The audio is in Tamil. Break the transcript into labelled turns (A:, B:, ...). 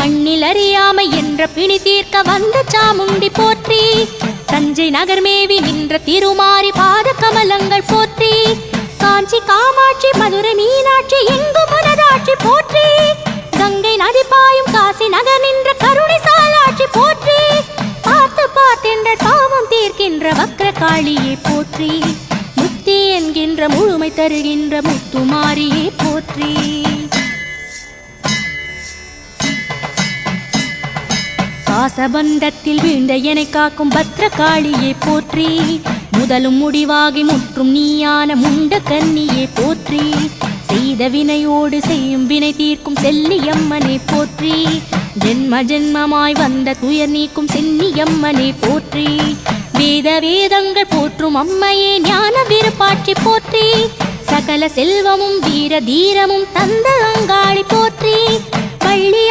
A: மண்ணில் அறியாமை என்ற பிணி தீர்க்க வந்த சாமுண்டி போற்றி. தஞ்சை நகர் மேவி நின்ற திருமாரி பாத கமலங்கள் போற்றி. காஞ்சி காமாட்சி மதுரை மீனாட்சி எங்கு மனதாட்சி போற்றி. கங்கை நதி பாயும் காசி நகர் நின்ற கருணை சாலாட்சி போற்றி. பார்த்து பார்த்தென்ற பாவம் தீர்க்கின்ற வக்ர காளியே போற்றி. முக்தி என்கின்ற முழுமை தருகின்ற முத்துமாரியே போற்றி. பாசபந்தத்தில் வீழ்ந்த என்னை காக்கும் பத்ரகாளியே போற்றி. முதலும் முடிவாகி முற்றும் நீயான முண்ட கன்னியே போற்றி. செய்த வினையோடு செய்யும் வினை தீர்க்கும் செல்லியம்மனை போற்றி. ஜென்ம ஜென்மமாய் வந்த துயர் நீக்கும் சென்னியம்மனை போற்றி. வேத வேதங்கள் போற்றும் அம்மையே ஞான விருப்பாட்சி போற்றி. சகல செல்வமும் வீர தீரமும் தந்த அங்காளி போற்றி. வள்ளி